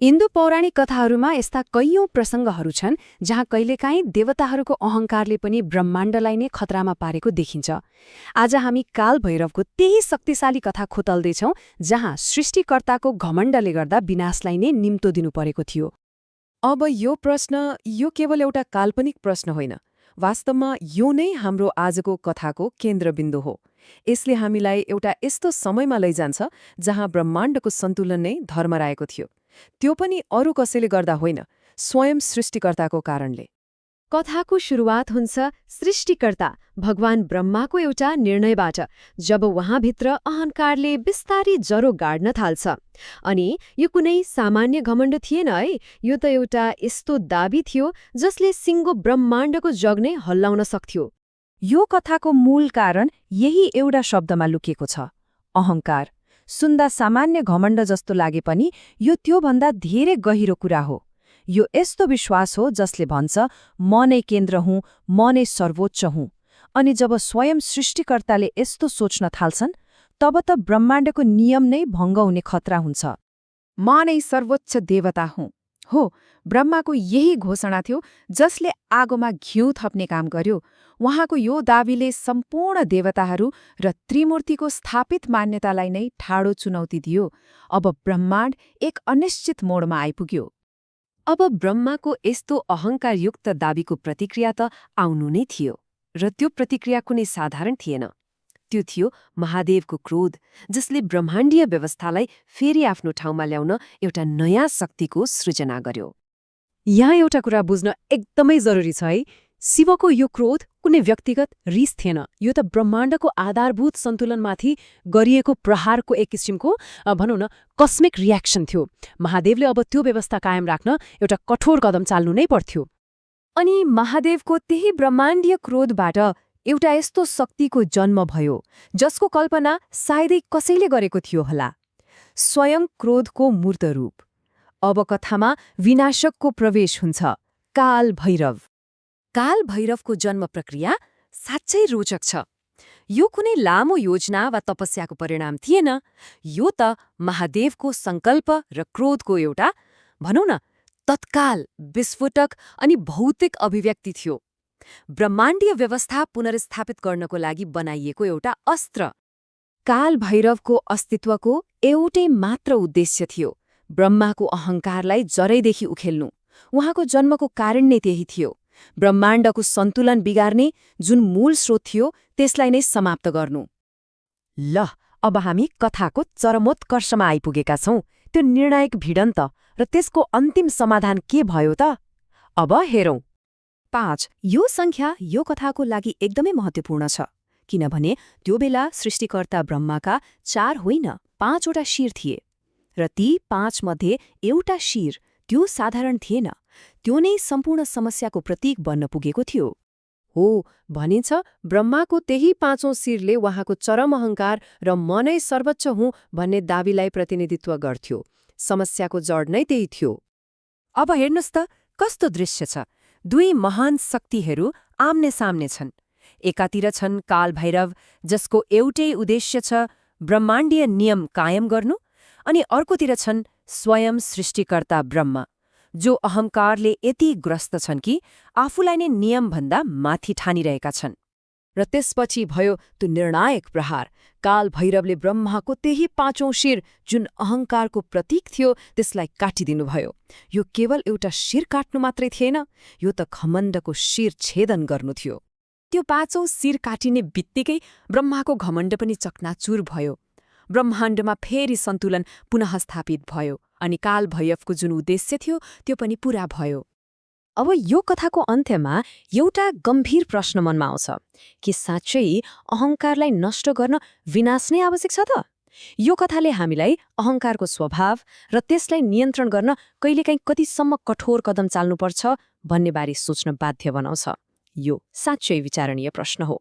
हिन्दू पौराणिक कथाहरूमा यस्ता कैयौं प्रसङ्गहरू छन् जहाँ कहिलेकाहीँ देवताहरूको अहङ्कारले पनि ब्रह्माण्डलाई नै खतरामा पारेको देखिन्छ। आज हामी काल भैरवको त्यही शक्तिशाली कथा खोतल्दैछौं जहाँ सृष्टिकर्ताको घमण्डले गर्दा विनाशलाई नै निम्तो दिनु परेको थियो। अब यो केवल एउटा काल्पनिक प्रश्न होइन, वास्तवमा यो नै हाम्रो आजको कथाको केन्द्रबिन्दु हो। यसले हामीलाई एउटा यस्तो समयमा लैजान्छ जहाँ ब्रह्माण्डको सन्तुलन नै धर्मराएको थियो, त्यो पनि अरू कसैले गर्दा होइन, स्वयं सृष्टिकर्ताको कारणले। कथाको सुरुवात हुन्छ सृष्टिकर्ता भगवान ब्रह्माको एउटा निर्णयबाट, जब उहाँभित्र अहङ्कारले बिस्तारै जरो गाड्न थाल्छ। अनि यो कुनै सामान्य घमण्ड थिएन है, यो त एउटा यस्तो दाबी थियो जसले सिङ्गो ब्रह्माण्डको जग नै हल्लाउन सक्थ्यो। यो कथाको मूल कारण यही एउटा शब्दमा लुकेको छ, अहङ्कार। सुन्दा सामान्य घमण्ड जस्तो लागे पनि यो त्योभन्दा धेरै गहिरो कुरा हो। यो यस्तो विश्वास हो जसले भन्छ म नै केन्द्र हुँ, म नै सर्वोच्च हुँ। अनि जब स्वयं सृष्टिकर्ताले यस्तो सोच्न थाल्छन् तब त ब्रह्माण्डको नियम नै भङ्ग हुने खतरा हुन्छ। म नै सर्वोच्च देवता हुँ। हो, ब्रह्माको यही घोषणा थियो जसले आगोमा घिउ थप्ने काम गर्यो। उहाँको यो दावीले सम्पूर्ण देवताहरू र त्रिमूर्तिको स्थापित मान्यतालाई नै ठाडो चुनौती दियो। अब ब्रह्माण्ड एक अनिश्चित मोडमा आइपुग्यो। अब ब्रह्माको यस्तो अहङ्कारयुक्त दावीको प्रतिक्रिया त आउनु नै थियो, र त्यो प्रतिक्रिया कुनै साधारण थिएन। त्यो थियो महादेवको क्रोध, जसले ब्रह्माण्डीय व्यवस्थालाई फेरि आफ्नो ठाउँमा ल्याउन एउटा नयाँ शक्तिको सृजना गर्यो। यहाँ एउटा कुरा बुझ्न एकदमै जरुरी छ है, शिवको यो क्रोध कुनै व्यक्तिगत रिस थिएन, यो त ब्रह्माण्डको आधारभूत सन्तुलनमाथि गरिएको प्रहारको एक किसिमको भनौँ न कस्मिक रियाक्सन थियो। महादेवले अब त्यो व्यवस्था कायम राख्न एउटा कठोर कदम चाल्नु नै पर्थ्यो। अनि महादेवको त्यही ब्रह्माण्डीय क्रोधबाट एउटा यस्तो शक्तिको जन्म भयो जसको कल्पना सायदै कसैले गरेको थियो होला, स्वयं क्रोधको मूर्त रूप। अब कथामा विनाशकको प्रवेश हुन्छ, काल भैरव। काल भैरवको जन्म प्रक्रिया साँच्चै रोचक छ। यो कुनै लामो योजना वा तपस्याको परिणाम थिएन, यो त महादेवको सङ्कल्प र क्रोधको एउटा भनौँ न तत्काल विस्फोटक अनि भौतिक अभिव्यक्ति थियो। ब्रह्माण्डीय व्यवस्था पुनर्स्थापित गर्नको लागि बनाइएको एउटा अस्त्र। काल भैरवको अस्तित्वको एउटै मात्र उद्देश्य थियो, ब्रह्माको अहङ्कारलाई जरैदेखि उखेल्नु। उहाँको जन्मको कारण नै त्यही थियो, ब्रह्माण्डको सन्तुलन बिगार्ने जुन मूल स्रोत थियो त्यसलाई नै समाप्त गर्नु। ल, अब हामी कथाको चरमोत्कर्षमा आइपुगेका छौं, त्यो निर्णायक भिडन्त र त्यसको अन्तिम समाधान के भयो त? अब हेरौं। 5 यो सङ्ख्या यो कथाको लागि एकदमै महत्त्वपूर्ण छ, किनभने त्यो बेला सृष्टिकर्ता ब्रह्माका 4 होइन 5 वटा शिर थिए, र ती 5 मध्ये एउटा शिर त्यो साधारण थिएन, त्यो नै सम्पूर्ण समस्याको प्रतीक बन्न पुगेको थियो। हो, भनिन्छ ब्रह्माको त्यही 5औं शिरले उहाँको चरम अहङ्कार र म नै सर्वोच्च हुँ भन्ने दावीलाई प्रतिनिधित्व गर्थ्यो। समस्याको जड नै त्यही थियो। अब हेर्नुहोस् त कस्तो दृश्य छ, दुई महान शक्तिहरू आम्ने सामने छन्। एकातिर छन् काल भैरव, जसको एउटै उद्देश्य छ ब्रह्माण्डीय नियम कायम गर्नु, अनि अर्कोतिर छन् स्वयं सृष्टिकर्ता ब्रह्मा, जो अहङ्कारले यति ग्रस्त छन् कि आफूलाई नै नियमभन्दा माथि ठानिरहेका छन्। र त्यसपछि भयो त्यो निर्णायक प्रहार। काल भैरवले ब्रह्माको त्यही 5औं शिर जुन अहङ्कारको प्रतीक थियो त्यसलाई काटिदिनुभयो। यो केवल एउटा शिर काट्नु मात्रै थिएन, यो त घमण्डको शिर छेदन गर्नु थियो। त्यो 5औं शिर काटिने बित्तिकै ब्रह्माको घमण्ड पनि चकनाचुर भयो। ब्रह्माण्डमा फेरि सन्तुलन पुनः स्थापित भयो, अनि काल भैरवको जुन उद्देश्य थियो त्यो पनि पूरा भयो। अब यो कथाको अन्त्यमा एउटा गम्भीर प्रश्न मनमा आउँछ कि साँच्चै अहङ्कारलाई नष्ट गर्न विनाश नै आवश्यक छ त? यो कथाले हामीलाई अहङ्कारको स्वभाव र त्यसलाई नियन्त्रण गर्न कहिलेकाहीँ कतिसम्म कठोर कदम चाल्नुपर्छ भन्ने बारे सोच्न बाध्य बनाउँछ। यो साँच्चै विचारणीय प्रश्न हो।